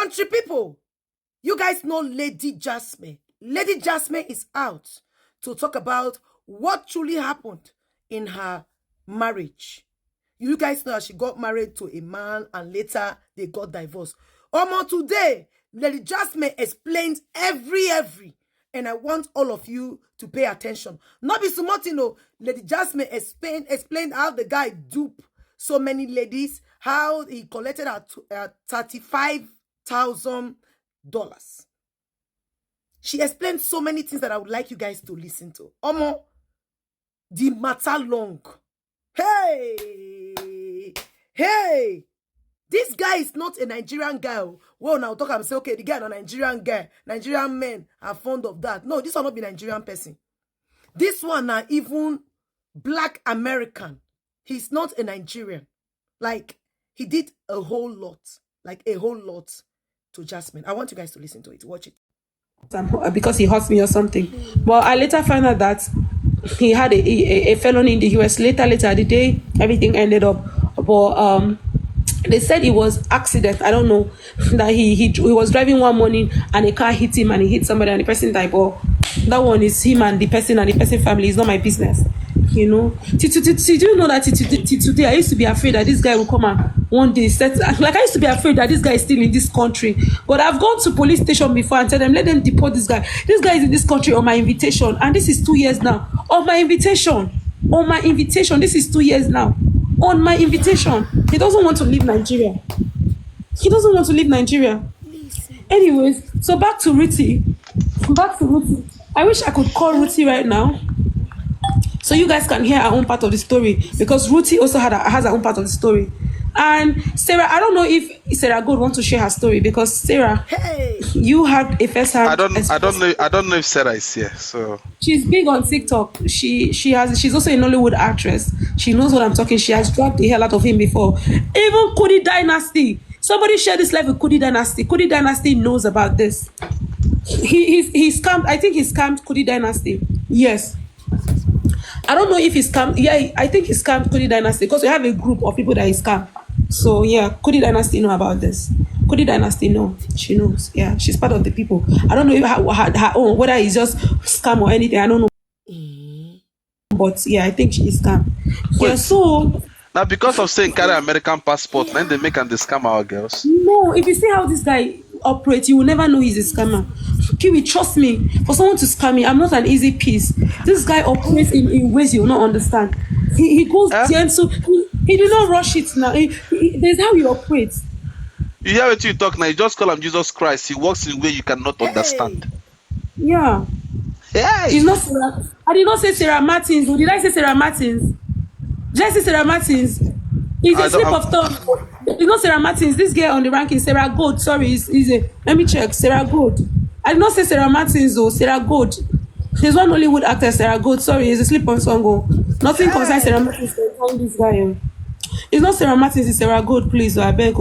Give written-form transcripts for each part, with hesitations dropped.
Country people, you guys know Lady Jasmine. Lady Jasmine is out to talk about what truly happened in her marriage. You guys know that she got married to a man and later they got divorced. Today, Lady Jasmine explains every. And I want all of you to pay attention. Not be Sumotino. Lady Jasmine explained how the guy duped so many ladies, how he collected $35,000. She explained so many things that I would like you guys to listen to. The matter long. Hey, this guy is not a Nigerian guy. Well, now talk and say, okay, the guy is a Nigerian guy. Nigerian men are fond of that. No, this will not be Nigerian person. This one now even Black American. He's not a Nigerian. Like, he did a whole lot. Like, a whole lot to Jasmine. I want you guys to listen to it. Watch it. Because he hurt me or something. But I later found out that he had a felony in the US. Later, the day everything ended up. But they said it was accident. I don't know. That he was driving one morning and a car hit him and he hit somebody and the person died. But that one is him and the person family. It's not my business. You know. Do you know that today I used to be afraid that this guy will come and one day like I used to be afraid that this guy is still in this country. But I've gone to police station before and tell them, let them deport this guy. This guy is in this country on my invitation. And this is 2 years now. On my invitation. This is 2 years now. On my invitation. He doesn't want to leave Nigeria. Anyways, so back to Ruthie. I wish I could call Ruthie right now, so you guys can hear our own part of the story, because Ruthie also has her own part of the story. And Sarah, I don't know if Sarah Good wants to share her story, because Sarah, you had a first hand. I don't know if Sarah is here. So she's big on TikTok. She's also a Nollywood actress. She knows what I'm talking. She has dragged the hell out of him before. Even Kudi Dynasty. Somebody shared this live with Kudi Dynasty. Kudi Dynasty knows about this. He scammed. I think he scammed Kudi Dynasty. Yes. I don't know if he scammed. Yeah, I think he scammed Kudi Dynasty, because we have a group of people that he scammed. So yeah, Kudi Dynasty know about this. Kudi Dynasty know. She knows. Yeah, she's part of the people. I don't know if her own, whether it's just scam or anything. I don't know. But yeah, I think she is scam. Yeah, so now because of saying carry American passport, then they make and they scam our girls. No, if you see how this guy operates, you will never know he's a scammer. Kiwi, trust me, for someone to scam me, I'm not an easy piece. This guy operates in ways you will not understand. He goes gentle. He did not rush it now. There's how he operates. You hear what you talk now, you just call him Jesus Christ. He works in a way you cannot understand. Yeah. Hey. He's not Sarah. I did not say Sarah Martins. Or did I say Sarah Martins? Did I say Sarah Martins? It's a slip of tongue. It's not Sarah Martins. This girl on the ranking, Sarah Gold. Sorry, is a. Let me check. Sarah Gold. I did not say Sarah Martins or Sarah Gold. There's one Hollywood actor, Sarah Gold. Sorry, it's a slip on song. Nothing concerns Sarah Martins. This guy. It's not Sarah Martins. It's Sarah Gold. Please, I beg. I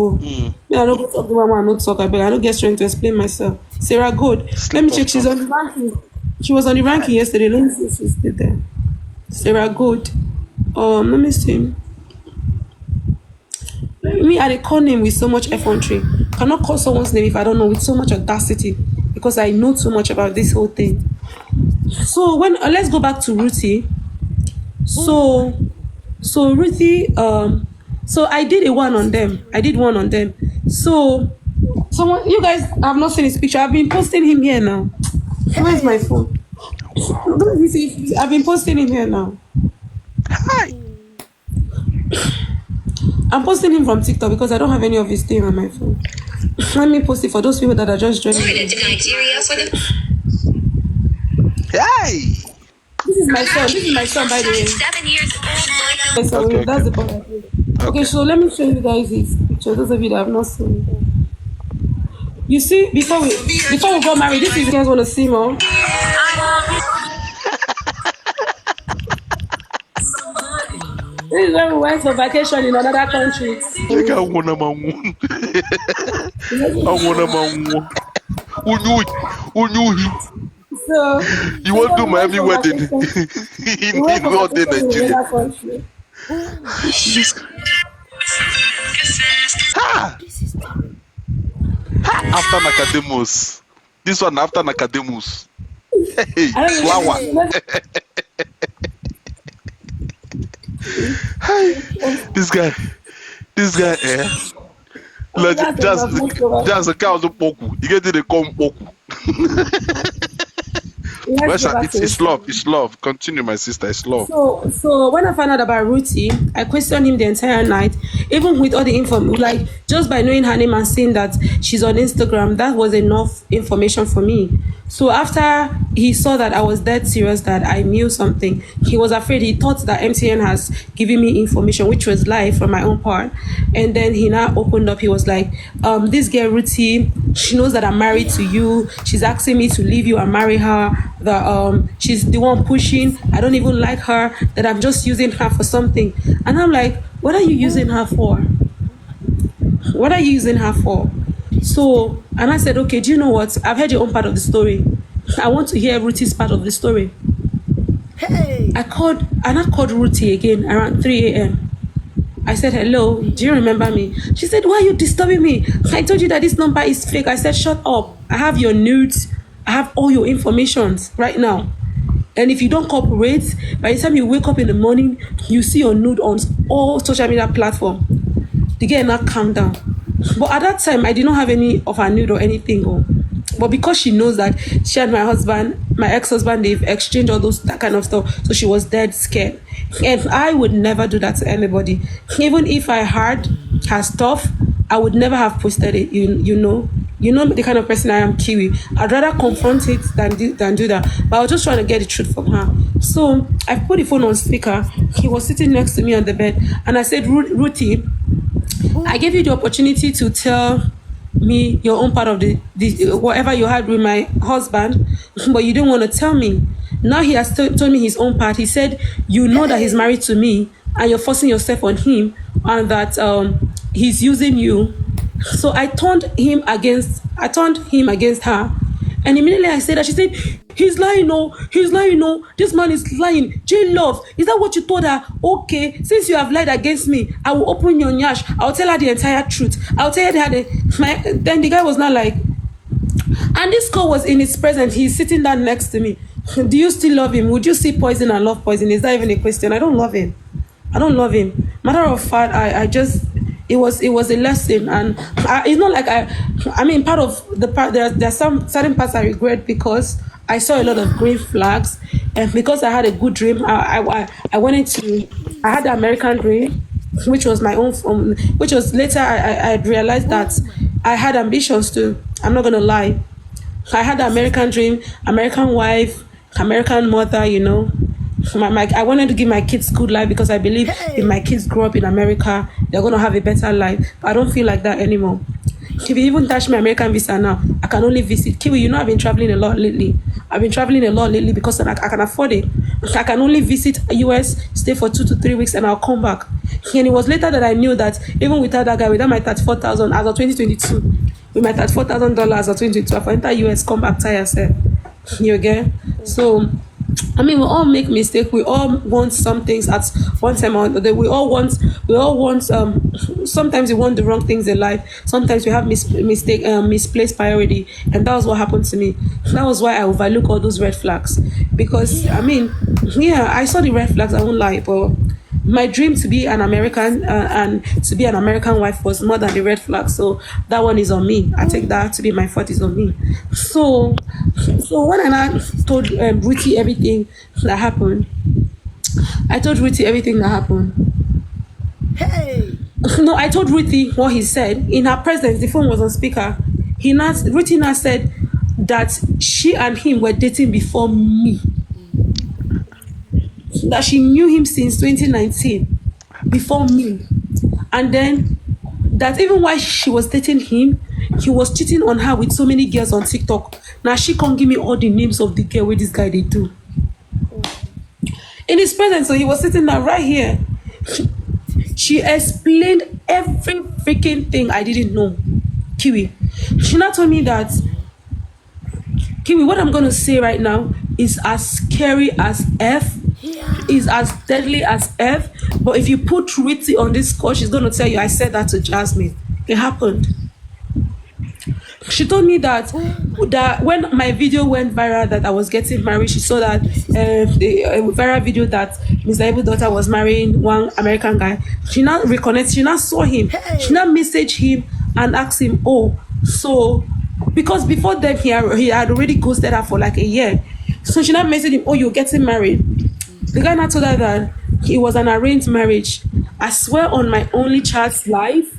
don't go talk to mama. I don't talk. I beg. I don't get strength to explain myself. Sarah Gold. Let me check. She's on the ranking. She was on the ranking yesterday. Let me see if she's still there. Sarah Gold. Let me see. Me, I call name with so much effrontery. Cannot call someone's name if I don't know, with so much audacity, because I know too much about this whole thing. So let's go back to Ruthie. So Ruthie, so I did one on them. So you guys have not seen his picture. I've been posting him here now. Where's my phone? Let me see. I've been posting him here now. Hi. I'm posting him from TikTok because I don't have any of his thing on my phone. Let me post it for those people that are just joining. Hey! This is my son, by the way. 7 years old. Okay. That's the point. Okay, so let me show you guys his picture. Those of you that have not seen it. You see, before we got married, this is you guys want to see more. This is when we went for vacation in another country. I want So you want to do Miami wedding in Nigeria? After Nicodemus. This one after Nicodemus. Hey, I don't flower. know. This guy, eh? Like, That's enough. Let's go back. just a cow poku. You get to come poku. Let's go back to It's the love. It's love. Continue, my sister. It's love. So when I found out about Ruthie, I questioned him the entire night, even with all the info. Like, just by knowing her name and seeing that she's on Instagram, that was enough information for me. So after he saw that I was dead serious, that I knew something, he was afraid. He thought that MTN has given me information, which was lie from my own part. And then he now opened up. He was like, this girl Ruthie, she knows that I'm married to you. She's asking me to leave you and marry her. She's the one pushing. I don't even like her. That I'm just using her for something. And I'm like, what are you using her for? What are you using her for? So, and I said, okay, do you know what? I've heard your own part of the story. I want to hear Ruthie's part of the story. Hey. I called Ruthie again around 3 a.m. I said, hello, do you remember me? She said, why are you disturbing me? I told you that this number is fake. I said, shut up. I have your nudes. I have all your information right now. And if you don't cooperate, by the time you wake up in the morning, you see your nude on all social media platforms. The girl now calm down. But at that time, I did not have any of her nude or anything. But because she knows that she and my ex-husband, they've exchanged all that kind of stuff, so she was dead scared. And I would never do that to anybody. Even if I had her stuff, I would never have posted it. You know the kind of person I am, Kiwi. I'd rather confront it than do that. But I was just trying to get the truth from her. So I put the phone on speaker. He was sitting next to me on the bed, and I said, Ruthie, I gave you the opportunity to tell me your own part of the whatever you had with my husband, but you didn't want to tell me. Now he has told me his own part. He said, you know that he's married to me and you're forcing yourself on him, and that he's using you. So I turned him against her. And immediately I said that. She said, he's lying, no. This man is lying. J-Love, is that what you told her? Okay, since you have lied against me, I will open your nyash. I'll tell her the entire truth. I'll tell her then the guy was not like, and this call was in his presence. He's sitting down next to me. Do you still love him? Would you see poison and love poison? Is that even a question? I don't love him. Matter of fact, I just, it was a lesson, and it's not like I mean, part of the part, there's some certain parts I regret because I saw a lot of green flags, and because I had a good dream, I had the American dream, which was my own, which was later I realized that I had ambitions too. I'm not gonna lie. I had the American dream, American wife, American mother, I wanted to give my kids good life because I believe if my kids grow up in America, they're going to have a better life. But I don't feel like that anymore. If you even touch my American visa now, I can only visit. Kiwi, I've been traveling a lot lately. Because I can afford it. I can only visit US, stay for 2 to 3 weeks, and I'll come back. And it was later that I knew that even without that guy, without my $34,000 as of 2022, with my $34,000 as of 2022, I enter US, come back, tie yourself. You get? So, I mean, we all make mistakes. We all want some things at one time or another. We all want. Sometimes we want the wrong things in life. Sometimes we have misplaced priority, and that was what happened to me. That was why I overlook all those red flags. Because I mean, I saw the red flags. I won't lie, but my dream to be an American and to be an American wife was more than the red flag. So that one is on me. I take that to be my fault, is on me. So when I told Ruthie everything that happened, I told Ruthie everything that happened. Hey. No, I told Ruthie what he said. In her presence, the phone was on speaker. Ruthie now said that she and him were dating before me. That she knew him since 2019, before me. And then that even while she was dating him, he was cheating on her with so many girls on TikTok. Now she can't give me all the names of the girl where this guy they do. In his presence, so he was sitting there right here. She explained every freaking thing I didn't know. Kiwi. She now told me that, Kiwi, what I'm going to say right now is as scary as F, is as deadly as F. But if you put Ruthie on this call, she's going to tell you, I said that to Jasmine. It happened. She told me that when my video went viral that I was getting married, she saw that the viral video that Mr. Ibu's daughter was marrying one American guy. She now reconnected. She now saw him. She now messaged him and asked him, "Oh, so because before then he had already ghosted her for like a year. So she now messaged him, "Oh, you're getting married." The guy now told her that it was an arranged marriage. I swear on my only child's life.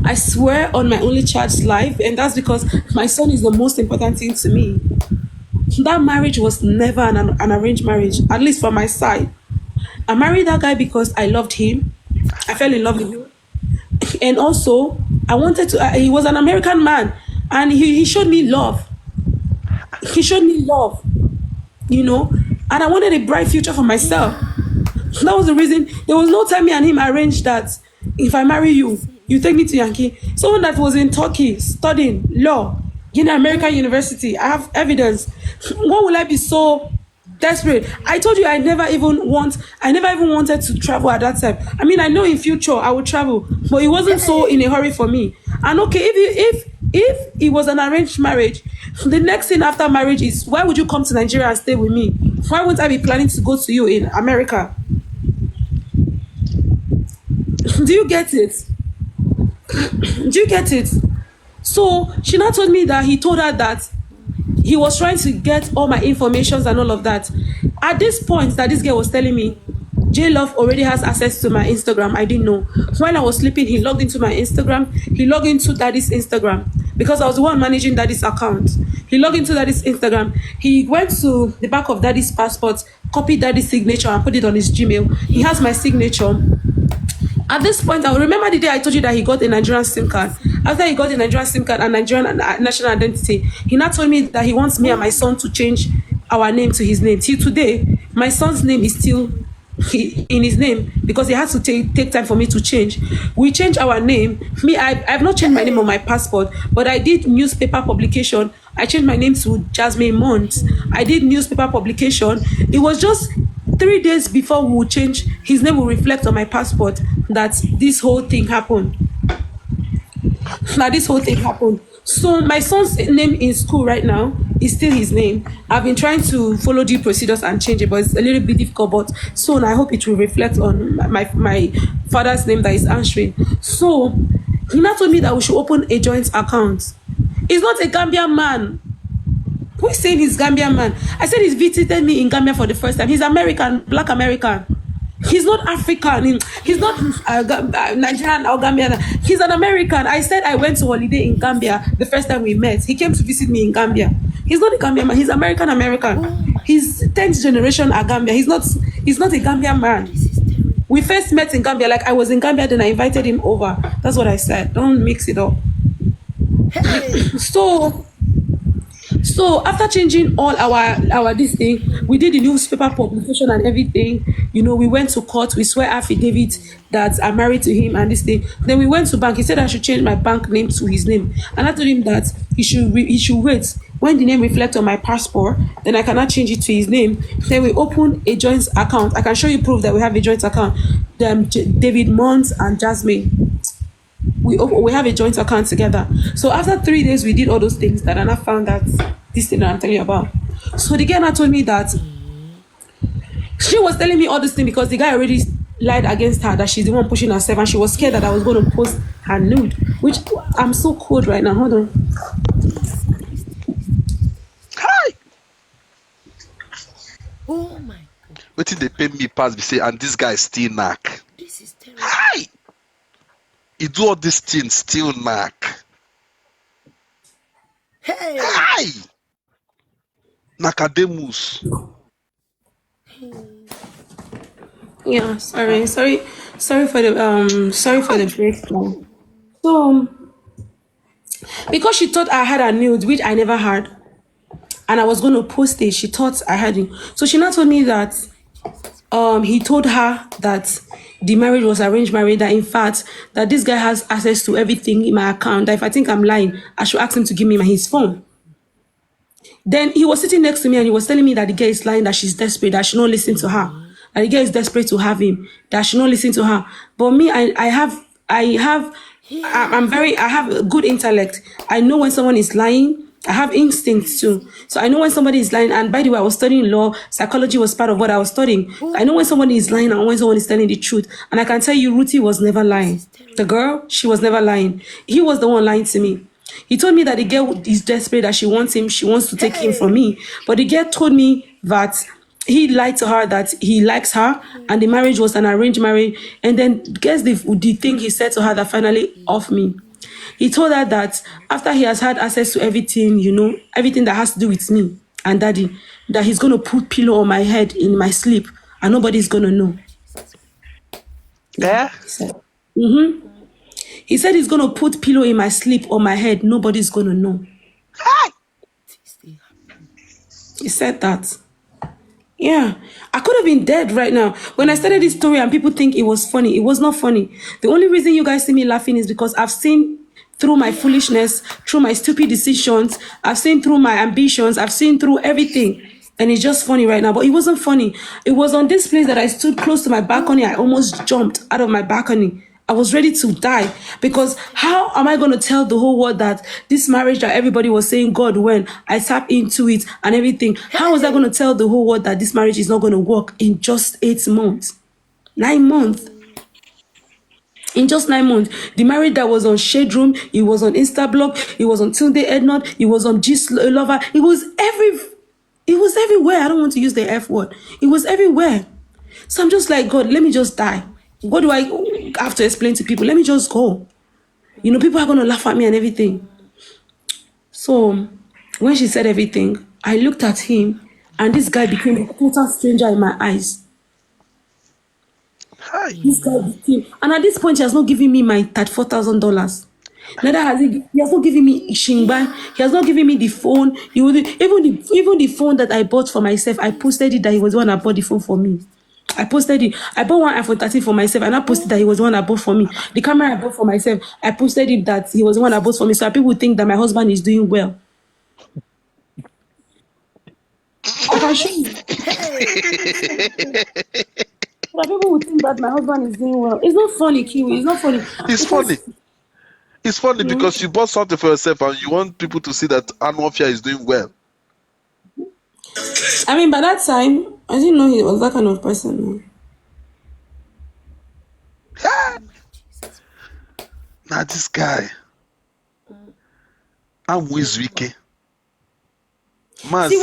I swear on my only child's life, and that's because my son is the most important thing to me. That marriage was never an arranged marriage, at least from my side. I married that guy because I loved him. I fell in love with him. And also, I wanted to, he was an American man, and he showed me love. He showed me love, you know, and I wanted a bright future for myself. That was the reason. There was no time me and him arranged that if I marry you, you take me to Yankee. Someone that was in Turkey studying law in American University. I have evidence. Why will I be so desperate? I told you I never even wanted to travel at that time. I mean, I know in future I would travel, but it wasn't so in a hurry for me. And okay, if it was an arranged marriage, the next thing after marriage is, why would you come to Nigeria and stay with me? Why wouldn't I be planning to go to you in America? Do you get it? Do you get it? So she now told me that he told her that he was trying to get all my informations and all of that. At this point that this girl was telling me, J Love already has access to my Instagram. I didn't know. When I was sleeping, he logged into my Instagram. He logged into Daddy's Instagram because I was the one managing Daddy's account. He logged into Daddy's Instagram. He went to the back of Daddy's passport, copied Daddy's signature and put it on his Gmail. He has my signature. At this point, I remember the day I told you that he got a Nigerian SIM card. After he got a Nigerian SIM card and Nigerian national identity, he now told me that he wants me and my son to change our name to his name. Till today, my son's name is still in his name because he has to take time for me to change. We changed our name. I've not changed my name on my passport, but I did newspaper publication. I changed my name to Jasmine Mont. I did newspaper publication. It was just 3 days before we would change, his name will reflect on my passport that this whole thing happened. So my son's name in school right now is still his name. I've been trying to follow the procedures and change it, but it's a little bit difficult. But soon I hope it will reflect on my father's name that is answering. So he now told me that we should open a joint account. He's not a Gambian man. Who is saying he's Gambian man? I said he's visited me in Gambia for the first time. He's American, black American. He's not African. He's not Nigerian or Gambian. He's an American. I said I went to holiday in Gambia the first time we met. He came to visit me in Gambia. He's not a Gambian man. He's American. He's 10th generation at Gambia. He's not a Gambian man. We first met in Gambia. Like I was in Gambia, then I invited him over. That's what I said. Don't mix it up. So after changing all our this thing, we did the newspaper publication and everything. You know, we went to court. We swear affidavit that I'm married to him and this thing. Then we went to bank. He said I should change my bank name to his name, and I told him that he should wait when the name reflects on my passport. Then I cannot change it to his name. Then we open a joint account. I can show you proof that we have a joint account. David Mons and Jasmine. We have a joint account together. So after 3 days, we did all those things that Anna found that this thing that I'm telling you about. So the girl told me that she was telling me all this thing because the guy already lied against her that she's the one pushing herself, and she was scared that I was going to post her nude, which I'm so cold right now. Hold on. Hi. Oh my God. What did they pay me pass? Be say, and this guy still knack. This is terrible. Hi. He do all these things still knack. Hey. Hi. Nakademus. Yeah, sorry for the breakdown. So because she thought I had a nude, which I never had, and I was going to post it, she thought I had it. So she now told me that he told her that the marriage was arranged marriage, that in fact that this guy has access to everything in my account, that if I think I'm lying, I should ask him to give me his phone. Then he was sitting next to me and he was telling me that the girl is lying, that she's desperate, that she don't listen to her, that the girl is desperate to have him, that she don't listen to her. But me, I have I have a good intellect. I know when someone is lying. I have instincts too. So I know when somebody is lying. And by the way, I was studying law. Psychology was part of what I was studying. I know when somebody is lying and when someone is telling the truth. And I can tell you, Ruthie was never lying. The girl, she was never lying. He was the one lying to me. He told me that the girl is desperate, that she wants him. She wants to take him from me. But the girl told me that he lied to her, that he likes her, and the marriage was an arranged marriage. And then guess the thing he said to her that finally off me. He told her that after he has had access to everything, everything that has to do with me and daddy, that he's going to put pillow on my head in my sleep and nobody's going to know. Yeah? He said, He said he's going to put pillow in my sleep on my head. Nobody's going to know. Hi. He said that. Yeah, I could have been dead right now. When I started this story and people think it was funny, it was not funny. The only reason you guys see me laughing is because I've seen through my foolishness, through my stupid decisions, I've seen through my ambitions, I've seen through everything. And it's just funny right now. But it wasn't funny. It was on this place that I stood close to my balcony. I almost jumped out of my balcony. I was ready to die, because how am I going to tell the whole world that this marriage that everybody was saying God when I tap into it and everything, how was I going to tell the whole world that this marriage is not going to work in just 8 months? 9 months. In just 9 months, the marriage that was on Shade Room, it was on Instablog, it was on Tunde Ednot, it was on Gist Lover, it was everywhere. I don't want to use the F word. It was everywhere. So I'm just like, God, let me just die. What do I have to explain to people? Let me just go. People are going to laugh at me and everything. So when she said everything, I looked at him and this guy became a total stranger in my eyes. Hi. This guy became, and at this point, he has not given me my $34,000. Neither has he has not given me Shingban. He has not given me the phone. Even the phone that I bought for myself, I posted it that he was the one that bought the phone for me. I posted it. I bought one iPhone 13 for myself, and I posted that he was the one that bought for me. The camera I bought for myself, I posted it that he was the one that bought for me, so that people think that my husband is doing well. I can show you. So that people would think that my husband is doing well. It's not funny, Kiwi. It's not funny. It's funny. It's funny because you bought something for yourself and you want people to see that Anwafia is doing well. I mean, by that time, I didn't know he was that kind of person. Now this guy, I'm Wizwike. See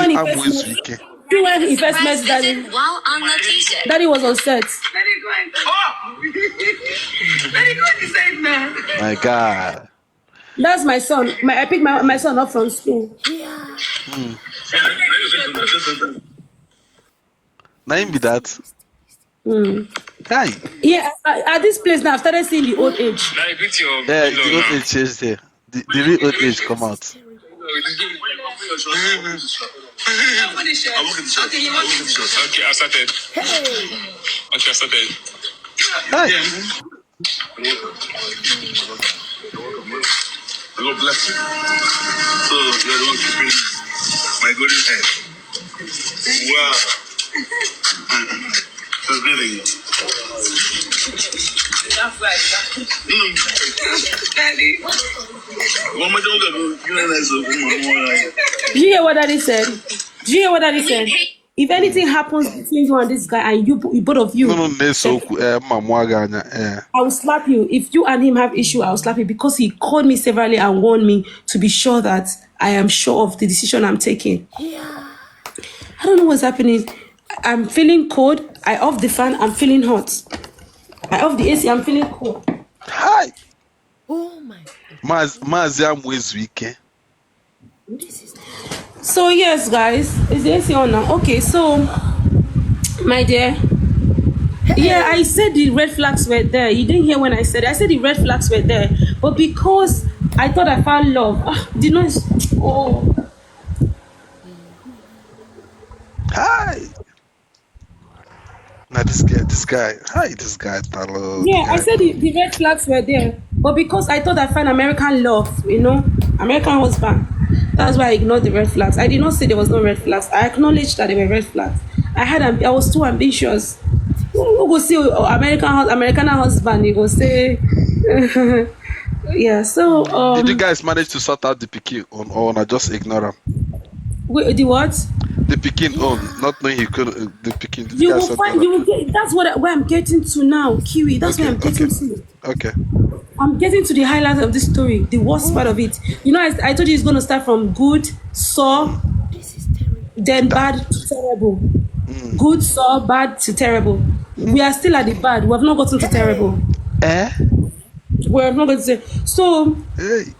when he first met Daddy. While on location. Daddy was on set. My God. That's my son. I picked my son up from school. Name be that. Hi. Yeah, at this place now, I've started seeing the old age. Yeah, the old age is there. The real old age come out. Okay, I started. Okay, I started. Hi. God bless you. So, you're the one keeping my golden head. Wow. That's really good. That's right. Daddy. Do you hear what Daddy said? Do you hear what Daddy said? If anything happens between you and this guy, and you both of you, I will slap you. If you and him have issue, I will slap you, because he called me severally and warned me to be sure that I am sure of the decision I'm taking. I don't know what's happening. I'm feeling cold. I off the fan. I'm feeling hot. I off the AC. I'm feeling cold. Hi. Oh my God. Maziam Wizwike. So yes, guys, is the AC on now? Okay, so my dear, yeah, I said the red flags were there. You didn't hear when I said it. I said the red flags were there, but because I thought I found love, did not. Oh, Hi. Now this guy. Hi, this guy. yeah, I said the red flags were there, but because I thought I found American love, American husband. That's why I ignored the red flags. I did not say there was no red flags. I acknowledged that there were red flags. I was too ambitious. Who go see American husband? You go say Yeah, so Did you guys manage to sort out the pikin on, or not just ignore him? the what? The pikin on, not knowing he could. The pikin. Did you You guys will sort that find, out? you will get, that's where I'm getting to now, Kiwi. That's where Okay, I'm okay, getting to. okay. I'm getting to the highlight of this story, the worst part of it. You know, I told you it's going to start from good, saw, then bad to terrible. Good, saw, bad to terrible. We are still at the bad. We have not gotten to terrible. Eh? We have not gotten to so. Hey.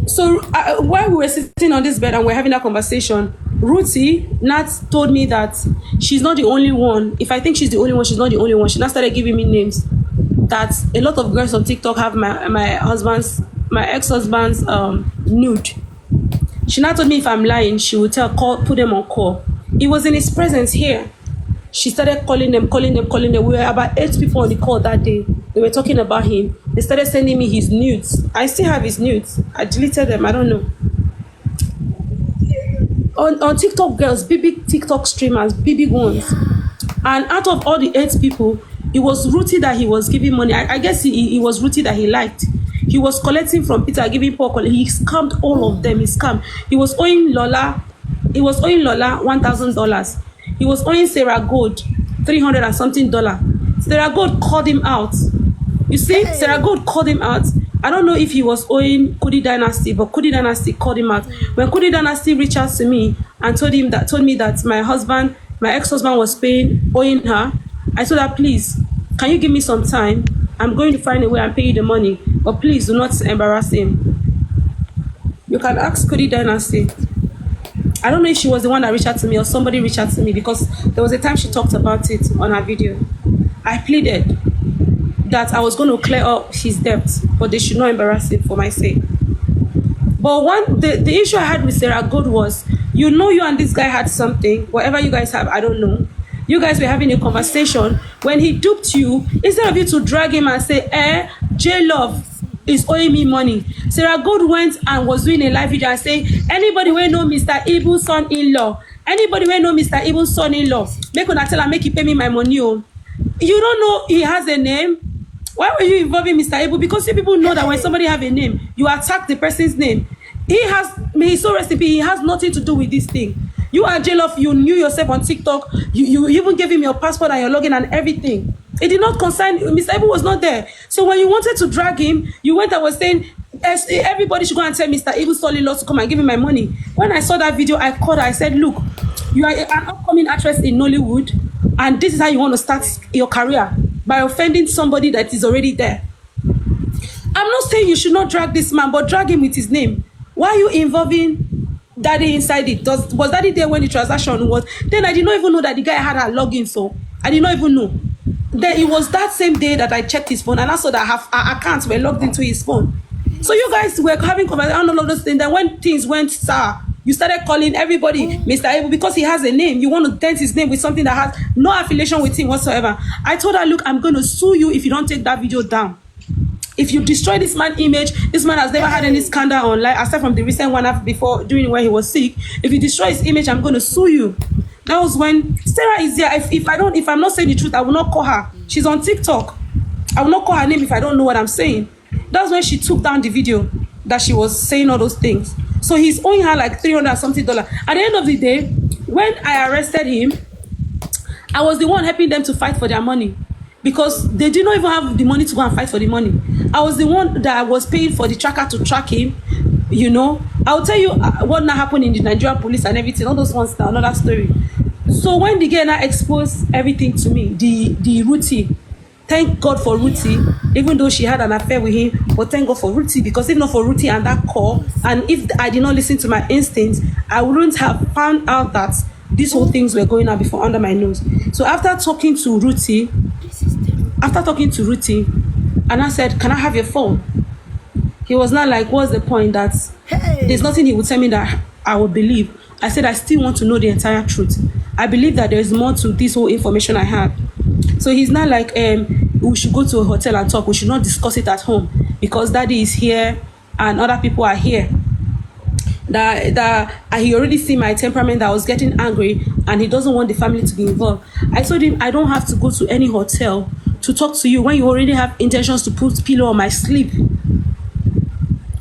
So while we were sitting on this bed and we're having that conversation, Ruthie Nat told me that she's not the only one. If I think she's the only one, she's not the only one. She now started giving me names. That a lot of girls on TikTok have my ex-husband's nude. She now told me if I'm lying, she would put them on call. It was in his presence here. She started calling them. We were about 8 people on the call that day. They were talking about him. They started sending me his nudes. I still have his nudes. I deleted them. I don't know. On TikTok, girls, big TikTok streamers, big ones. And out of all the 8 people, it was Ruthie that he was giving money. I guess he was Ruthie that he liked. He was collecting from Peter, giving Paul. He scammed all of them. He scammed. He was owing Lola $1,000. He was owing Sarah Gold $300 and something. Sarah Gold called him out. You see, Sarah Gold called him out. I don't know if he was owing Kudi Dynasty, but Kudi Dynasty called him out. When Kudi Dynasty reached out to me and told me that my ex-husband was owing her, I told her, please, can you give me some time? I'm going to find a way and pay you the money, but please do not embarrass him. You can ask Kudi Dynasty. I don't know if she was the one that reached out to me or somebody reached out to me, because there was a time she talked about it on her video. I pleaded that I was going to clear up his debt, but they should not embarrass him for my sake. But the issue I had with Sarah Gold was, you and this guy had something, whatever you guys have, I don't know. You guys were having a conversation. When he duped you, instead of you to drag him and say, J-Love is owing me money, Sarah Gold went and was doing a live video and saying, anybody wey know Mr. Ibu's son-in-law, make una tell am make he pay me my money. Oh, you don't know he has a name. Why were you involving Mr. Ibu? Because you people know that when somebody have a name, you attack the person's name. May he so recipe, he has nothing to do with this thing. You and J-Love, you knew yourself on TikTok. You even gave him your passport and your login and everything. It did not concern, Mr. Ibu was not there. So when you wanted to drag him, you went and was saying, everybody should go and tell Mr. Ibu's son-in-law to come and give me my money. When I saw that video, I called her, I said, look, you are an upcoming actress in Nollywood, and this is how you want to start your career, by offending somebody that is already there. I'm not saying you should not drag this man, but drag him with his name. Why are you involving Daddy inside it? Was Daddy there when the transaction was? Then I did not even know that the guy had a login, so I did not even know. Then it was that same day that I checked his phone and I saw that our accounts were logged into his phone. So you guys were having conversation on all of those things. Then when things went sour, you started calling everybody Mr. Ibu because he has a name. You want to dent his name with something that has no affiliation with him whatsoever. I told her, look, I'm going to sue you if you don't take that video down. If you destroy this man's image, this man has never had any scandal online, aside from the recent one before doing when he was sick. If you destroy his image, I'm going to sue you. That was when Sarah is there. If I'm not saying the truth, I will not call her. She's on TikTok. I will not call her name if I don't know what I'm saying. That's when she took down the video that she was saying all those things. So he's owing her like $300 something. At the end of the day, when I arrested him, I was the one helping them to fight for their money, because they did not even have the money to go and fight for the money. I was the one that was paying for the tracker to track him. I'll tell you what now happened in the Nigerian police and everything. All those ones now, another story. So when the girl now exposed everything to me, the Ruthie, thank God for Ruthie, even though she had an affair with him, but thank God for Ruthie, because if not for Ruthie and that call, and if I did not listen to my instincts, I wouldn't have found out that these whole things were going on before under my nose. So after talking to Ruthie, and I said, can I have your phone? He was not like, what's the point? That there's nothing he would tell me that I would believe. I said, I still want to know the entire truth. I believe that there's more to this whole information I have. So he's not like, we should go to a hotel and talk. We should not discuss it at home because Daddy is here and other people are here. That he already see my temperament, that I was getting angry and he doesn't want the family to be involved. I told him, I don't have to go to any hotel to talk to you when you already have intentions to put pillow on my sleep.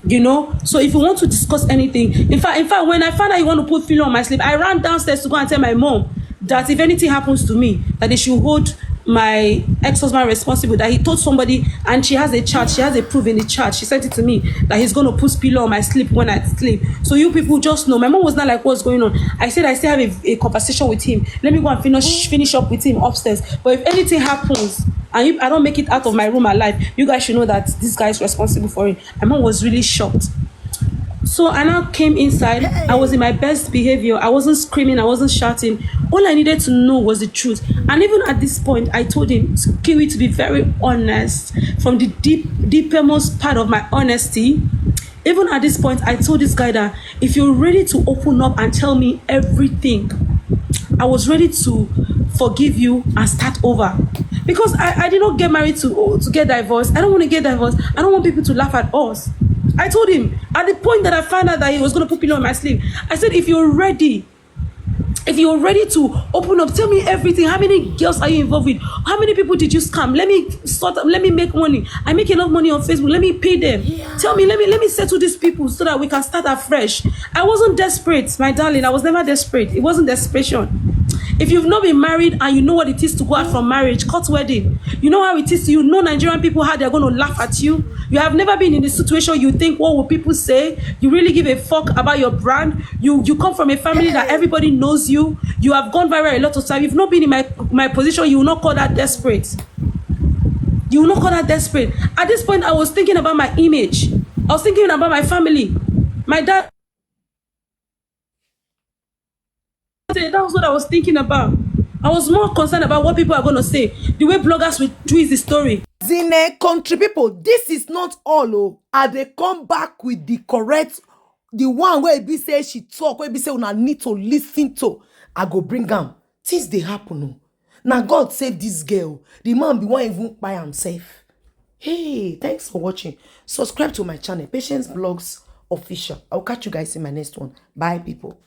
You know, so if you want to discuss anything, in fact, when I found out you want to put pillow on my sleep, I ran downstairs to go and tell my mom that if anything happens to me, that they should hold my ex-husband responsible, that he told somebody, and she has a chat, she has a proof in the chat, she sent it to me, that he's going to put pillow on my sleep when I sleep. So you people just know. My mom was not like, what's going on? I said I still have a conversation with him. Let me go and finish up with him upstairs. But if anything happens and I don't make it out of my room alive, you guys should know that this guy is responsible for it. My mom was really shocked. So I now came inside. I was in my best behavior. I wasn't screaming. I wasn't shouting. All I needed to know was the truth. And even at this point, I told him, Kiwi, to be very honest, from the deepest part of my honesty, even at this point, I told this guy that if you're ready to open up and tell me everything, I was ready to forgive you and start over. Because I did not get married to get divorced. I don't want to get divorced. I don't want people to laugh at us. I told him at the point that I found out that he was going to put pillow on my sleeve, I said, if you're ready to open up, tell me everything. How many girls are you involved with? How many people did you scam? Let me make money. I make enough money on Facebook. Let me pay them. Yeah. Tell me, let me settle these people so that we can start afresh. I wasn't desperate, my darling. I was never desperate. It wasn't desperation. If you've not been married and you know what it is to go out from marriage, cut wedding, you know how it is. You know Nigerian people, how they're going to laugh at you. You have never been in the situation you think, what will people say? You really give a fuck about your brand. You come from a family that everybody knows you. You have gone viral a lot of times. You've not been in my position. You will not call that desperate. You will not call that desperate. At this point, I was thinking about my image. I was thinking about my family. My dad. That was what I was thinking about. I was more concerned about what people are going to say. The way bloggers will twist the story. Zine, country people, this is not all. Oh, and they come back with the correct, the one where be say she talk, where be say una need to listen to. I go bring them. Things they happen. Oh. Now God save this girl. The man be one even by himself. Hey, thanks for watching. Subscribe to my channel, Patience Blogs Official. I'll catch you guys in my next one. Bye, people.